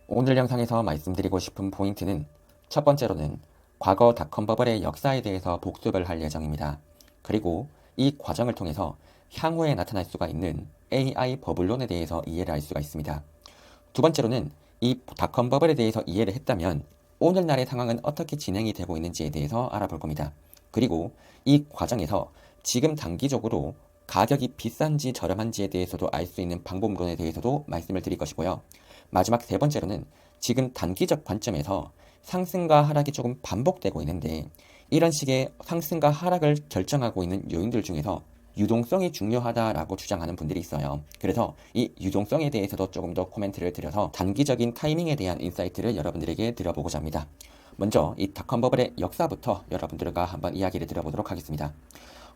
오늘 영상에서 말씀드리고 싶은 포인트는 첫 번째로는 과거 닷컴 버블의 역사에 대해서 복습을 할 예정입니다. 그리고 이 과정을 통해서 향후에 나타날 수가 있는 AI 버블론에 대해서 이해를 할 수가 있습니다. 두 번째로는 이 닷컴 버블에 대해서 이해를 했다면 오늘날의 상황은 어떻게 진행이 되고 있는지에 대해서 알아볼 겁니다. 그리고 이 과정에서 지금 단기적으로 가격이 비싼지 저렴한지에 대해서도 알 수 있는 방법론에 대해서도 말씀을 드릴 것이고요. 마지막 세 번째로는 지금 단기적 관점에서 상승과 하락이 조금 반복되고 있는데 이런 식의 상승과 하락을 결정하고 있는 요인들 중에서 유동성이 중요하다라고 주장하는 분들이 있어요. 그래서 이 유동성에 대해서도 조금 더 코멘트를 드려서 단기적인 타이밍에 대한 인사이트를 여러분들에게 드려보고자 합니다. 먼저 이 닷컴 버블의 역사부터 여러분들과 한번 이야기를 드려보도록 하겠습니다.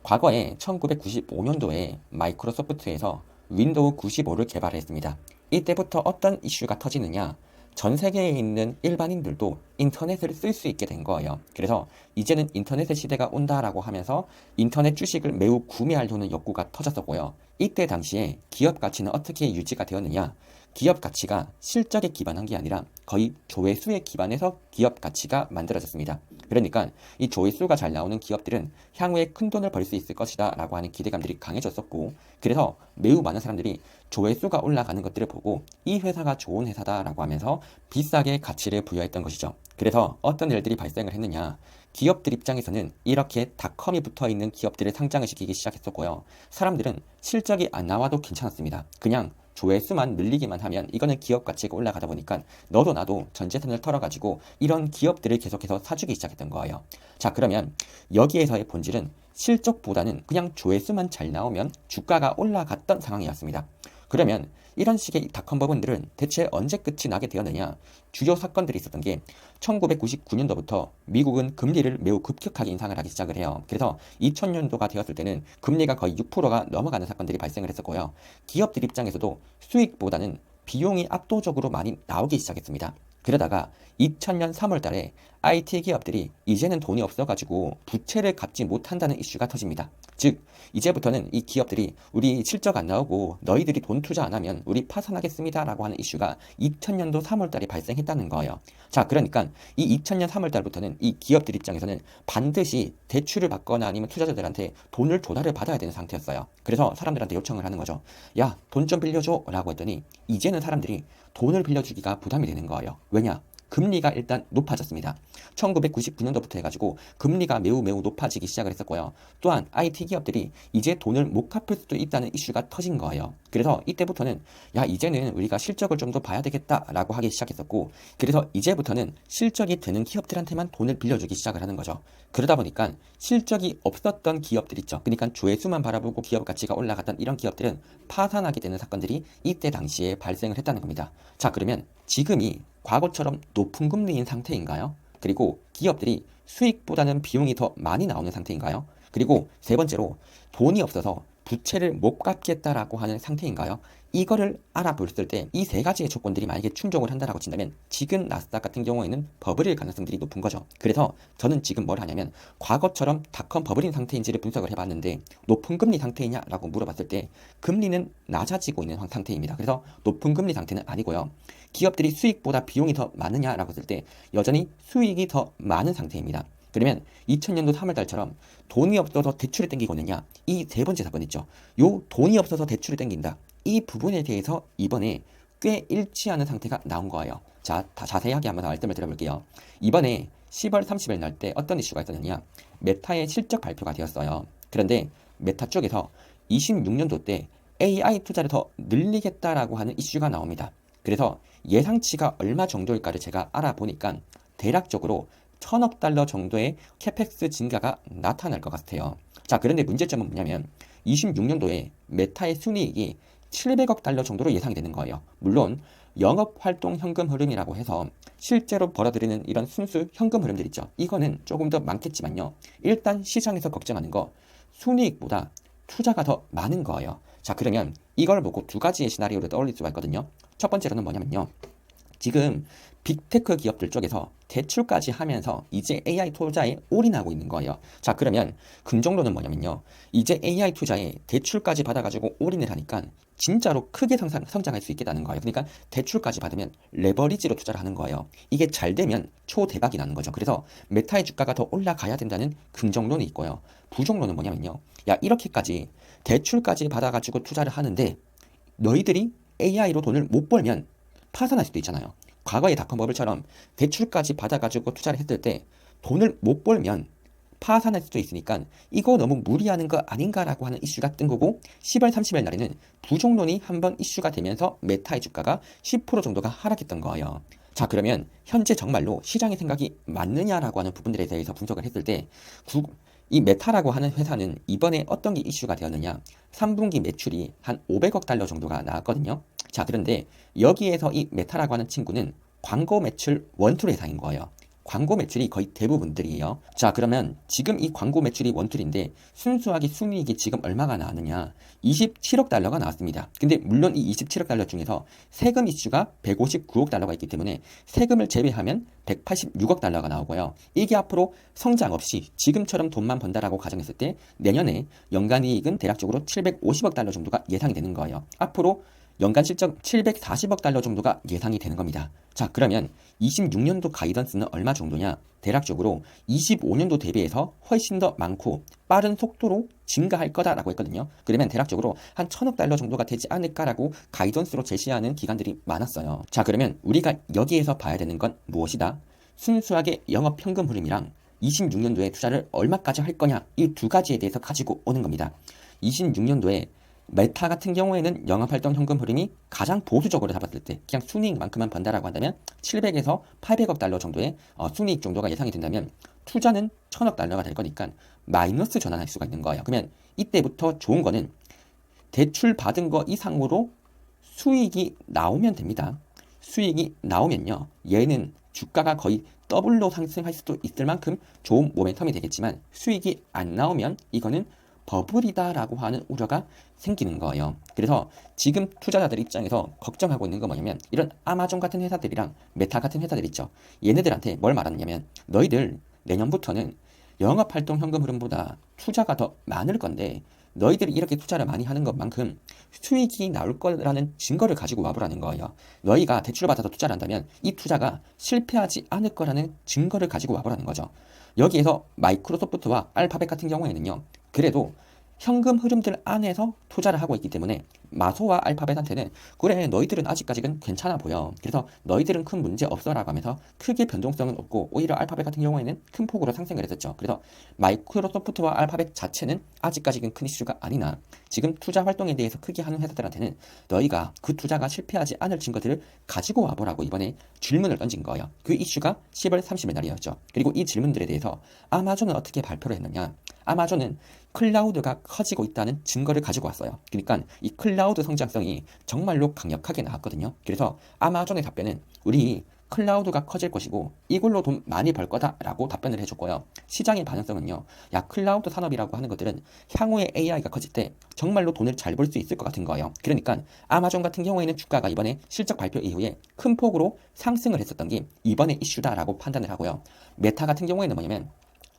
과거에 1995년도에 마이크로소프트에서 윈도우 95를 개발했습니다. 이때부터 어떤 이슈가 터지느냐? 전 세계에 있는 일반인들도 인터넷을 쓸 수 있게 된 거예요. 그래서 이제는 인터넷의 시대가 온다라고 하면서 인터넷 주식을 매우 구매하려는 욕구가 터졌었고요. 이때 당시에 기업 가치는 어떻게 유지가 되었느냐? 기업 가치가 실적에 기반한 게 아니라 거의 조회수에 기반해서 기업 가치가 만들어졌습니다. 그러니까 이 조회수가 잘 나오는 기업들은 향후에 큰 돈을 벌 수 있을 것이다 라고 하는 기대감들이 강해졌었고, 그래서 매우 많은 사람들이 조회수가 올라가는 것들을 보고 이 회사가 좋은 회사다 라고 하면서 비싸게 가치를 부여했던 것이죠. 그래서 어떤 일들이 발생을 했느냐, 기업들 입장에서는 이렇게 닷컴이 붙어 있는 기업들을 상장을 시키기 시작했었고요. 사람들은 실적이 안 나와도 괜찮았습니다. 그냥 조회수만 늘리기만 하면 이거는 기업 가치가 올라가다 보니까 너도 나도 전 재산을 털어가지고 이런 기업들을 계속해서 사주기 시작했던 거예요. 자, 그러면 여기에서의 본질은 실적보다는 그냥 조회수만 잘 나오면 주가가 올라갔던 상황이었습니다. 그러면 이런 식의 닷컴 버블들은 대체 언제 끝이 나게 되었느냐? 주요 사건들이 있었던 게 1999년도부터 미국은 금리를 매우 급격하게 인상을 하기 시작을 해요. 그래서 2000년도가 되었을 때는 금리가 거의 6%가 넘어가는 사건들이 발생을 했었고요. 기업들 입장에서도 수익보다는 비용이 압도적으로 많이 나오기 시작했습니다. 그러다가 2000년 3월 달에 IT 기업들이 이제는 돈이 없어가지고 부채를 갚지 못한다는 이슈가 터집니다. 즉, 이제부터는 이 기업들이 우리 실적 안 나오고 너희들이 돈 투자 안 하면 우리 파산하겠습니다 라고 하는 이슈가 2000년도 3월 달에 발생했다는 거예요. 자, 그러니까 이 2000년 3월 달부터는 이 기업들 입장에서는 반드시 대출을 받거나 아니면 투자자들한테 돈을 조달을 받아야 되는 상태였어요. 그래서 사람들한테 요청을 하는 거죠. 야, 돈 좀 빌려줘 라고 했더니 이제는 사람들이 돈을 빌려주기가 부담이 되는 거예요. 왜냐? 금리가 일단 높아졌습니다. 1999년도부터 해가지고 금리가 매우 높아지기 시작을 했었고요. 또한 IT 기업들이 이제 돈을 못 갚을 수도 있다는 이슈가 터진 거예요. 그래서 이때부터는 야, 이제는 우리가 실적을 좀 더 봐야 되겠다라고 하기 시작했었고, 그래서 이제부터는 실적이 되는 기업들한테만 돈을 빌려주기 시작을 하는 거죠. 그러다 보니까 실적이 없었던 기업들 있죠. 그러니까 조회수만 바라보고 기업 가치가 올라갔던 이런 기업들은 파산하게 되는 사건들이 이때 당시에 발생을 했다는 겁니다. 자, 그러면 지금이 과거처럼 높은 금리인 상태인가요? 그리고 기업들이 수익보다는 비용이 더 많이 나오는 상태인가요? 그리고 세 번째로 돈이 없어서 부채를 못 갚겠다라고 하는 상태인가요? 이거를 알아봤을 때 이 세 가지의 조건들이 만약에 충족을 한다라고 친다면 지금 나스닥 같은 경우에는 버블일 가능성들이 높은 거죠. 그래서 저는 지금 뭘 하냐면 과거처럼 닷컴 버블인 상태인지를 분석을 해봤는데 높은 금리 상태이냐라고 물어봤을 때 금리는 낮아지고 있는 상태입니다. 그래서 높은 금리 상태는 아니고요. 기업들이 수익보다 비용이 더 많으냐라고 했을 때 여전히 수익이 더 많은 상태입니다. 그러면 2000년도 3월달처럼 돈이 없어서 대출을 땡기고 있느냐, 이 세 번째 사건 있죠. 요 돈이 없어서 대출을 땡긴다, 이 부분에 대해서 이번에 꽤 일치하는 상태가 나온 거예요. 자, 자세하게 한번 말씀을 드려볼게요. 이번에 10월 30일 날 때 어떤 이슈가 있었느냐, 메타의 실적 발표가 되었어요. 그런데 메타 쪽에서 26년도 때 AI 투자를 더 늘리겠다라고 하는 이슈가 나옵니다. 그래서 예상치가 얼마 정도일까를 제가 알아보니까 대략적으로 1000억 달러 정도의 캐펙스 증가가 나타날 것 같아요. 자, 그런데 문제점은 뭐냐면 26년도에 메타의 순이익이 700억 달러 정도로 예상이 되는 거예요. 물론 영업활동 현금 흐름이라고 해서 실제로 벌어들이는 이런 순수 현금 흐름들 있죠. 이거는 조금 더 많겠지만요. 일단 시장에서 걱정하는 거 순이익보다 투자가 더 많은 거예요. 자, 그러면 이걸 보고 두 가지의 시나리오를 떠올릴 수가 있거든요. 첫 번째로는 뭐냐면요. 지금 빅테크 기업들 쪽에서 대출까지 하면서 이제 AI 투자에 올인하고 있는 거예요. 자, 그러면 긍정론은 뭐냐면요. 이제 AI 투자에 대출까지 받아가지고 올인을 하니까 진짜로 크게 성장할 수 있겠다는 거예요. 그러니까 대출까지 받으면 레버리지로 투자를 하는 거예요. 이게 잘 되면 초대박이 나는 거죠. 그래서 메타의 주가가 더 올라가야 된다는 긍정론이 있고요. 부정론은 뭐냐면요. 야, 이렇게까지 대출까지 받아가지고 투자를 하는데 너희들이 AI로 돈을 못 벌면 파산할 수도 있잖아요. 과거의 닷컴버블처럼 대출까지 받아가지고 투자를 했을 때 돈을 못 벌면 파산할 수도 있으니까 이거 너무 무리하는 거 아닌가라고 하는 이슈가 뜬 거고 10월 30일 날에는 부종론이 한번 이슈가 되면서 메타의 주가가 10% 정도가 하락했던 거예요. 자, 그러면 현재 정말로 시장의 생각이 맞느냐라고 하는 부분들에 대해서 분석을 했을 때 이 메타라고 하는 회사는 이번에 어떤 게 이슈가 되었느냐, 3분기 매출이 한 500억 달러 정도가 나왔거든요. 자, 그런데 여기에서 이 메타라고 하는 친구는 광고 매출 원툴 회사인 거예요. 광고 매출이 거의 대부분들이에요. 자, 그러면 지금 이 광고 매출이 원툴인데 순수하게 순이익이 지금 얼마가 나왔느냐? 27억 달러가 나왔습니다. 근데 물론 이 27억 달러 중에서 세금 이슈가 159억 달러가 있기 때문에 세금을 제외하면 186억 달러가 나오고요. 이게 앞으로 성장 없이 지금처럼 돈만 번다라고 가정했을 때 내년에 연간 이익은 대략적으로 750억 달러 정도가 예상이 되는 거예요. 앞으로 연간 실적 740억 달러 정도가 예상이 되는 겁니다. 자, 그러면 26년도 가이던스는 얼마 정도냐? 대략적으로 25년도 대비해서 훨씬 더 많고 빠른 속도로 증가할 거다라고 했거든요. 그러면 대략적으로 한 1000억 달러 정도가 되지 않을까라고 가이던스로 제시하는 기관들이 많았어요. 자, 그러면 우리가 여기에서 봐야 되는 건 무엇이다? 순수하게 영업 현금 흐름이랑 26년도에 투자를 얼마까지 할 거냐, 이 두 가지에 대해서 가지고 오는 겁니다. 26년도에 메타 같은 경우에는 영업활동 현금 흐름이 가장 보수적으로 잡았을 때 그냥 순이익만큼만 번다라고 한다면 700에서 800억 달러 정도의 순이익 정도가 예상이 된다면 투자는 1000억 달러가 될 거니까 마이너스 전환할 수가 있는 거예요. 그러면 이때부터 좋은 거는 대출 받은 거 이상으로 수익이 나오면 됩니다. 수익이 나오면요, 얘는 주가가 거의 더블로 상승할 수도 있을 만큼 좋은 모멘텀이 되겠지만 수익이 안 나오면 이거는 버블이다라고 하는 우려가 생기는 거예요. 그래서 지금 투자자들 입장에서 걱정하고 있는 건 뭐냐면 이런 아마존 같은 회사들이랑 메타 같은 회사들 있죠. 얘네들한테 뭘 말하느냐면 너희들 내년부터는 영업활동 현금 흐름보다 투자가 더 많을 건데 너희들이 이렇게 투자를 많이 하는 것만큼 수익이 나올 거라는 증거를 가지고 와보라는 거예요. 너희가 대출을 받아서 투자를 한다면 이 투자가 실패하지 않을 거라는 증거를 가지고 와보라는 거죠. 여기에서 마이크로소프트와 알파벳 같은 경우에는요, 그래도 현금 흐름들 안에서 투자를 하고 있기 때문에 마소와 알파벳한테는 그래 너희들은 아직까지는 괜찮아 보여, 그래서 너희들은 큰 문제 없어라고 하면서 크게 변동성은 없고 오히려 알파벳 같은 경우에는 큰 폭으로 상승을 했었죠. 그래서 마이크로소프트와 알파벳 자체는 아직까지는 큰 이슈가 아니나 지금 투자 활동에 대해서 크게 하는 회사들한테는 너희가 그 투자가 실패하지 않을 증거들을 가지고 와보라고 이번에 질문을 던진 거예요. 그 이슈가 10월 30일 날이었죠. 그리고 이 질문들에 대해서 아마존은 어떻게 발표를 했느냐, 아마존은 클라우드가 커지고 있다는 증거를 가지고 왔어요. 그러니까 이 클라우드 성장성이 정말로 강력하게 나왔거든요. 그래서 아마존의 답변은 우리 클라우드가 커질 것이고 이걸로 돈 많이 벌 거다라고 답변을 해줬고요. 시장의 반응성은요, 야, 클라우드 산업이라고 하는 것들은 향후에 AI가 커질 때 정말로 돈을 잘 벌 수 있을 것 같은 거예요. 그러니까 아마존 같은 경우에는 주가가 이번에 실적 발표 이후에 큰 폭으로 상승을 했었던 게 이번에 이슈다라고 판단을 하고요. 메타 같은 경우에는 뭐냐면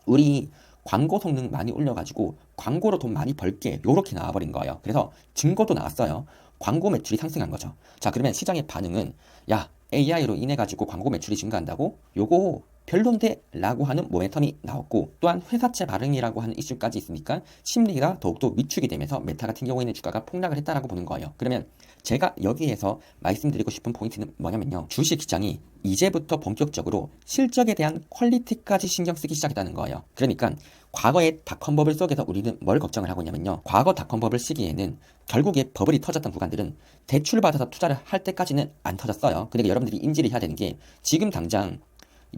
우리 광고 성능 많이 올려가지고 광고로 돈 많이 벌게 요렇게 나와버린 거예요. 그래서 증거도 나왔어요. 광고 매출이 상승한 거죠. 자, 그러면 시장의 반응은 야, AI로 인해 가지고 광고 매출이 증가한다고? 요거 별론데 라고 하는 모멘텀이 나왔고, 또한 회사채 발행이라고 하는 이슈까지 있으니까 심리가 더욱더 위축이 되면서 메타 같은 경우에는 주가가 폭락을 했다라고 보는 거예요. 그러면 제가 여기에서 말씀드리고 싶은 포인트는 뭐냐면요, 주식시장이 이제부터 본격적으로 실적에 대한 퀄리티까지 신경 쓰기 시작했다는 거예요. 그러니까 과거의 닷컴 버블 속에서 우리는 뭘 걱정을 하고 있냐면요, 과거 닷컴 버블 시기에는 결국에 버블이 터졌던 구간들은 대출 받아서 투자를 할 때까지는 안 터졌어요. 그러니까 여러분들이 인지를 해야 되는 게 지금 당장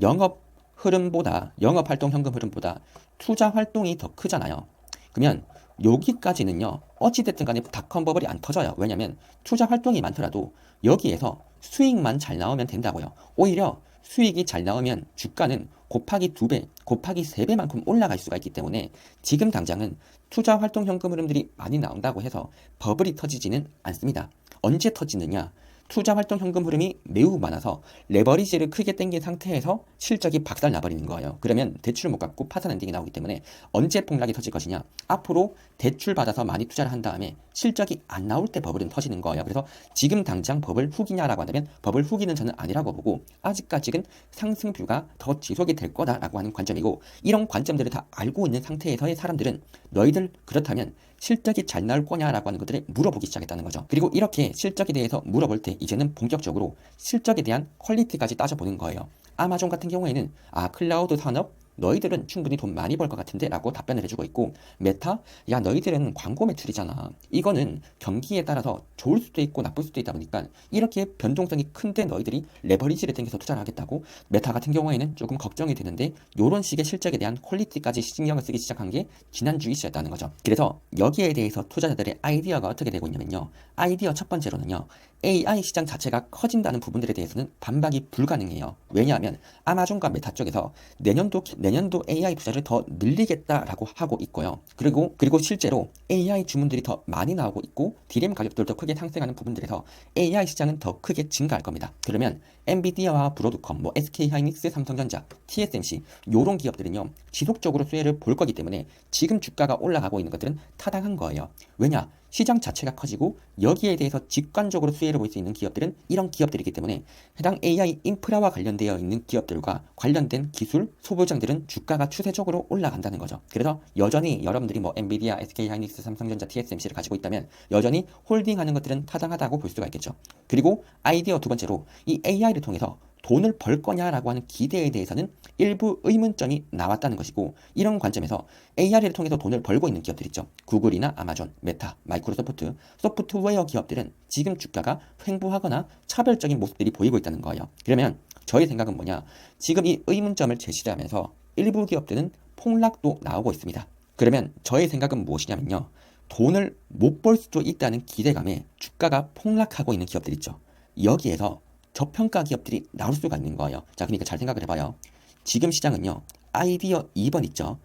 영업 흐름보다, 영업 활동 현금 흐름보다 투자 활동이 더 크잖아요. 그러면 여기까지는요, 어찌됐든 간에 닷컴 버블이 안 터져요. 왜냐면 투자 활동이 많더라도 여기에서 수익만 잘 나오면 된다고요. 오히려 수익이 잘 나오면 주가는 곱하기 2배, 곱하기 3배만큼 올라갈 수가 있기 때문에 지금 당장은 투자 활동 현금 흐름들이 많이 나온다고 해서 버블이 터지지는 않습니다. 언제 터지느냐? 투자 활동 현금 흐름이 매우 많아서 레버리지를 크게 당긴 상태에서 실적이 박살 나버리는 거예요. 그러면 대출을 못 갚고 파산 엔딩이 나오기 때문에 언제 폭락이 터질 것이냐? 앞으로 대출 받아서 많이 투자를 한 다음에 실적이 안 나올 때 버블은 터지는 거예요. 그래서 지금 당장 버블 후기냐라고 한다면 버블 후기는 저는 아니라고 보고 아직까지는 상승뷰가 더 지속이 될 거다라고 하는 관점이고, 이런 관점들을 다 알고 있는 상태에서의 사람들은 너희들 그렇다면 실적이 잘 나올 거냐라고 하는 것들을 물어보기 시작했다는 거죠. 그리고 이렇게 실적에 대해서 물어볼 때 이제는 본격적으로 실적에 대한 퀄리티까지 따져보는 거예요. 아마존 같은 경우에는 클라우드 산업 너희들은 충분히 돈 많이 벌 것 같은데 라고 답변을 해주고 있고, 메타 야 너희들은 광고 매출이잖아, 이거는 경기에 따라서 좋을 수도 있고 나쁠 수도 있다 보니까 이렇게 변동성이 큰데 너희들이 레버리지를 당겨서 투자를 하겠다고. 메타 같은 경우에는 조금 걱정이 되는데 요런 식의 실적에 대한 퀄리티까지 신경을 쓰기 시작한 게 지난주 이슈였다는 거죠. 그래서 여기에 대해서 투자자들의 아이디어가 어떻게 되고 있냐면요, 아이디어 첫 번째로는요, AI 시장 자체가 커진다는 부분들에 대해서는 반박이 불가능해요. 왜냐하면 아마존과 메타 쪽에서 내년도 AI 투자를 더 늘리겠다라고 하고 있고요. 그리고 실제로 AI 주문들이 더 많이 나오고 있고 DRAM 가격들도 크게 상승하는 부분들에서 AI 시장은 더 크게 증가할 겁니다. 그러면 엔비디아와 브로드컴, SK하이닉스, 삼성전자, TSMC 요런 기업들은요 지속적으로 수혜를 볼 거기 때문에 지금 주가가 올라가고 있는 것들은 타당한 거예요. 왜냐? 시장 자체가 커지고 여기에 대해서 직관적으로 수혜를 볼 수 있는 기업들은 이런 기업들이기 때문에 해당 AI 인프라와 관련되어 있는 기업들과 관련된 기술, 소부장들은 주가가 추세적으로 올라간다는 거죠. 그래서 여전히 여러분들이 엔비디아, SK하이닉스, 삼성전자, TSMC를 가지고 있다면 여전히 홀딩하는 것들은 타당하다고 볼 수가 있겠죠. 그리고 아이디어 두 번째로 이 AI를 통해서 돈을 벌 거냐라고 하는 기대에 대해서는 일부 의문점이 나왔다는 것이고, 이런 관점에서 AI를 통해서 돈을 벌고 있는 기업들 있죠. 구글이나 아마존, 메타, 마이크로소프트, 소프트웨어 기업들은 지금 주가가 횡보하거나 차별적인 모습들이 보이고 있다는 거예요. 그러면 저의 생각은 뭐냐? 지금 이 의문점을 제시하면서 일부 기업들은 폭락도 나오고 있습니다. 그러면 저의 생각은 무엇이냐면요, 돈을 못 벌 수도 있다는 기대감에 주가가 폭락하고 있는 기업들 있죠. 여기에서 저평가 기업들이 나올 수가 있는 거예요. 자, 그러니까 잘 생각을 해봐요. 지금 시장은요, 아이디어 2번 있죠.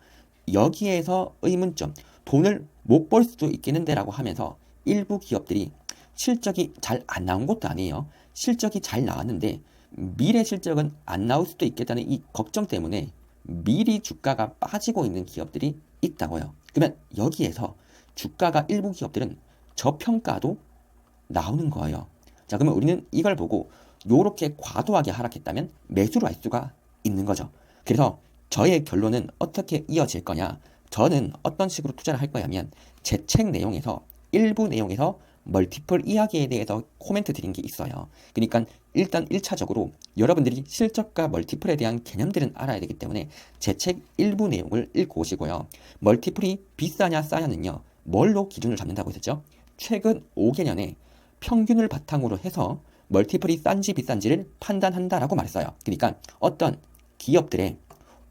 여기에서 의문점, 돈을 못 벌 수도 있겠는데 라고 하면서 일부 기업들이 실적이 잘 안 나온 것도 아니에요. 실적이 잘 나왔는데 미래 실적은 안 나올 수도 있겠다는 이 걱정 때문에 미리 주가가 빠지고 있는 기업들이 있다고요. 그러면 여기에서 주가가 일부 기업들은 저평가도 나오는 거예요. 자, 그러면 우리는 이걸 보고 요렇게 과도하게 하락했다면 매수를 할 수가 있는 거죠. 그래서 저의 결론은 어떻게 이어질 거냐? 저는 어떤 식으로 투자를 할 거냐면 제 책 내용에서 일부 내용에서 멀티플 이야기에 대해서 코멘트 드린 게 있어요. 그러니까 일단 1차적으로 여러분들이 실적과 멀티플에 대한 개념들은 알아야 되기 때문에 제 책 일부 내용을 읽고 오시고요. 멀티플이 비싸냐 싸냐는요, 뭘로 기준을 잡는다고 했었죠? 최근 5개년에 평균을 바탕으로 해서 멀티플이 싼지 비싼지를 판단한다라고 말했어요. 그러니까 어떤 기업들의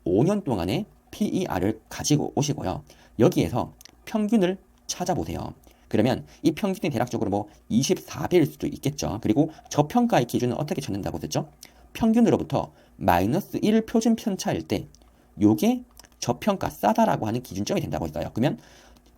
5년 동안의 PER을 가지고 오시고요. 여기에서 평균을 찾아보세요. 그러면 이 평균이 대략적으로 24배일 수도 있겠죠. 그리고 저평가의 기준은 어떻게 찾는다고 했죠? 평균으로부터 마이너스 1 표준 편차일 때 요게 저평가 싸다라고 하는 기준점이 된다고 했어요. 그러면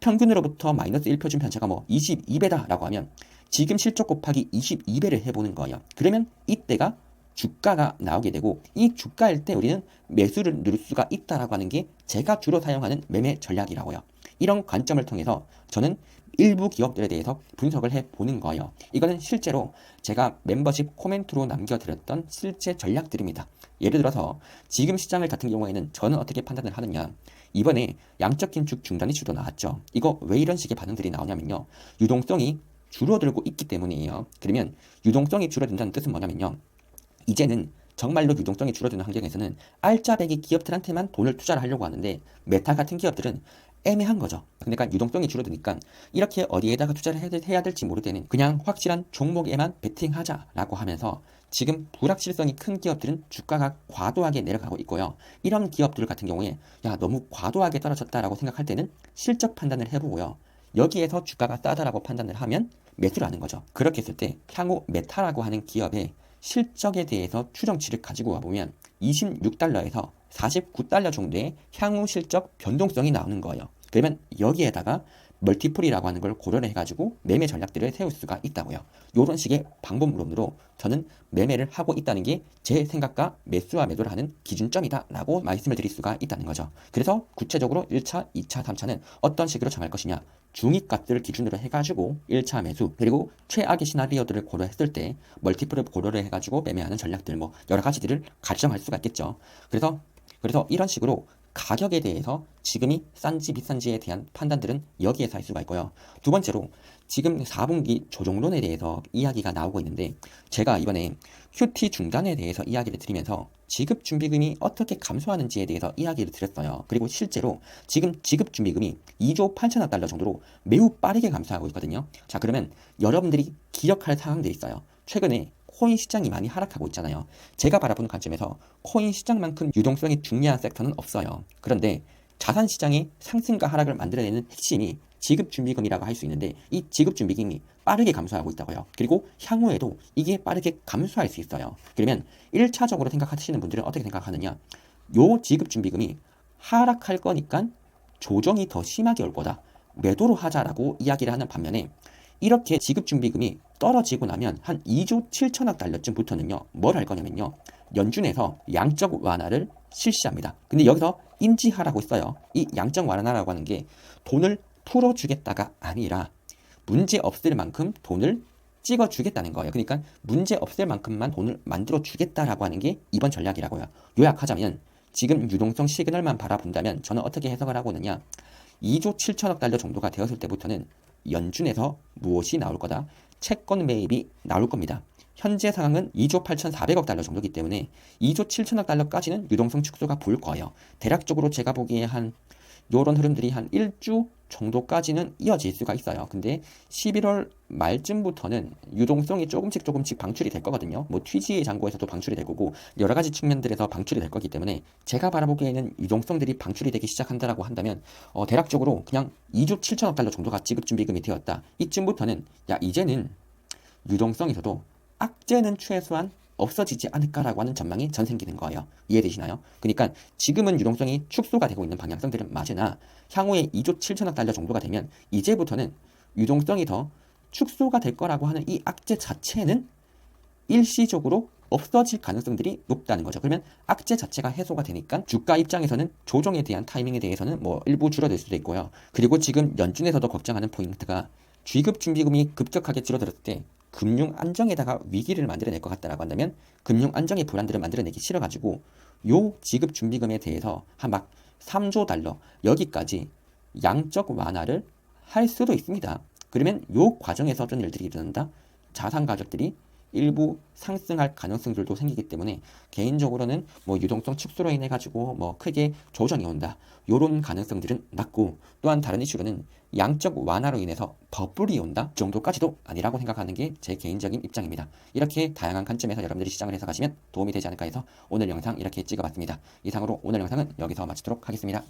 평균으로부터 마이너스 1 표준 편차가 22배다라고 하면 지금 실적 곱하기 22배를 해보는 거예요. 그러면 이때가 주가가 나오게 되고 이 주가일 때 우리는 매수를 누릴 수가 있다라고 하는 게 제가 주로 사용하는 매매 전략이라고요. 이런 관점을 통해서 저는 일부 기업들에 대해서 분석을 해보는 거예요. 이거는 실제로 제가 멤버십 코멘트로 남겨드렸던 실제 전략들입니다. 예를 들어서 지금 시장을 같은 경우에는 저는 어떻게 판단을 하느냐, 이번에 양적 긴축 중단 이슈도 나왔죠. 이거 왜 이런 식의 반응들이 나오냐면요, 유동성이 줄어들고 있기 때문이에요. 그러면 유동성이 줄어든다는 뜻은 뭐냐면요, 이제는 정말로 유동성이 줄어드는 환경에서는 알짜배기 기업들한테만 돈을 투자를 하려고 하는데 메타 같은 기업들은 애매한 거죠. 그러니까 유동성이 줄어드니까 이렇게 어디에다가 투자를 해야 될지 모를 때는 그냥 확실한 종목에만 베팅하자라고 하면서 지금 불확실성이 큰 기업들은 주가가 과도하게 내려가고 있고요. 이런 기업들 같은 경우에 너무 과도하게 떨어졌다라고 생각할 때는 실적 판단을 해보고요. 여기에서 주가가 싸다라고 판단을 하면 매수를 하는 거죠. 그렇게 했을 때 향후 메타라고 하는 기업의 실적에 대해서 추정치를 가지고 와보면 26달러에서 49달러 정도의 향후 실적 변동성이 나오는 거예요. 그러면 여기에다가 멀티플이라고 하는 걸 고려를 해가지고 매매 전략들을 세울 수가 있다고요. 이런 식의 방법론으로 저는 매매를 하고 있다는 게 제 생각과 매수와 매도를 하는 기준점이다라고 말씀을 드릴 수가 있다는 거죠. 그래서 구체적으로 1차, 2차, 3차는 어떤 식으로 정할 것이냐, 중위값들을 기준으로 해가지고 1차 매수, 그리고 최악의 시나리오들을 고려했을 때 멀티플을 고려를 해가지고 매매하는 전략들, 뭐 여러 가지들을 가정할 수가 있겠죠. 그래서 이런 식으로 가격에 대해서 지금이 싼지 비싼지에 대한 판단들은 여기에서 할 수가 있고요. 두 번째로 지금 4분기 조정론에 대해서 이야기가 나오고 있는데, 제가 이번에 QT 중단에 대해서 이야기를 드리면서 지급준비금이 어떻게 감소하는지에 대해서 이야기를 드렸어요. 그리고 실제로 지금 지급준비금이 2조 8천억 달러 정도로 매우 빠르게 감소하고 있거든요. 자, 그러면 여러분들이 기억할 사항들이 있어요. 최근에 코인 시장이 많이 하락하고 있잖아요. 제가 바라보는 관점에서 코인 시장만큼 유동성이 중요한 섹터는 없어요. 그런데 자산 시장의 상승과 하락을 만들어내는 핵심이 지급준비금이라고 할 수 있는데, 이 지급준비금이 빠르게 감소하고 있다고요. 그리고 향후에도 이게 빠르게 감소할 수 있어요. 그러면 1차적으로 생각하시는 분들은 어떻게 생각하느냐, 요 지급준비금이 하락할 거니까 조정이 더 심하게 올 거다, 매도로 하자라고 이야기를 하는 반면에, 이렇게 지급준비금이 떨어지고 나면 한 2조 7천억 달러쯤부터는요, 뭘 할 거냐면요, 연준에서 양적 완화를 실시합니다. 근데 여기서 인지하라고 했어요. 이 양적 완화라고 하는 게 돈을 풀어주겠다가 아니라 문제 없을 만큼 돈을 찍어주겠다는 거예요. 그러니까 문제 없을 만큼만 돈을 만들어주겠다라고 하는 게 이번 전략이라고요. 요약하자면 지금 유동성 시그널만 바라본다면 저는 어떻게 해석을 하고 있느냐, 2조 7천억 달러 정도가 되었을 때부터는 연준에서 무엇이 나올 거다? 채권 매입이 나올 겁니다. 현재 상황은 2조 8,400억 달러 정도이기 때문에 2조 7천억 달러까지는 유동성 축소가 보일 거예요. 대략적으로 제가 보기에 한 요런 흐름들이 한 1주 정도까지는 이어질 수가 있어요. 근데 11월 말쯤부터는 유동성이 조금씩 방출이 될 거거든요. 뭐 TGA 잔고에서도 방출이 될 거고 여러 가지 측면들에서 방출이 될 거기 때문에, 제가 바라보기에는 유동성들이 방출이 되기 시작한다라고 한다면 대략적으로 그냥 2조 7천억 달러 정도가 지급준비금이 되었다, 이쯤부터는 야, 이제는 유동성에서도 악재는 최소한 없어지지 않을까라고 하는 전망이 전 생기는 거예요. 이해되시나요? 그러니까 지금은 유동성이 축소가 되고 있는 방향성들은 맞으나 향후에 2조 7천억 달러 정도가 되면 이제부터는 유동성이 더 축소가 될 거라고 하는 이 악재 자체는 일시적으로 없어질 가능성들이 높다는 거죠. 그러면 악재 자체가 해소가 되니까 주가 입장에서는 조정에 대한 타이밍에 대해서는 뭐 일부 줄어들 수도 있고요. 그리고 지금 연준에서도 걱정하는 포인트가, 지급준비금이 급격하게 줄어들었을 때 금융 안정에다가 위기를 만들어낼 것 같다라고 한다면 금융 안정의 불안들을 만들어내기 싫어가지고 요 지급 준비금에 대해서 한 막 3조 달러 여기까지 양적 완화를 할 수도 있습니다. 그러면 요 과정에서 어떤 일들이 일어난다? 자산 가격들이 일부 상승할 가능성들도 생기기 때문에 개인적으로는 뭐 유동성 축소로 인해 가지고 뭐 크게 조정이 온다, 요런 가능성들은 낮고, 또한 다른 이슈로는 양적 완화로 인해서 버블이 온다 정도까지도 아니라고 생각하는 게 제 개인적인 입장입니다. 이렇게 다양한 관점에서 여러분들이 시장을 해석하시면 도움이 되지 않을까 해서 오늘 영상 이렇게 찍어봤습니다. 이상으로 오늘 영상은 여기서 마치도록 하겠습니다.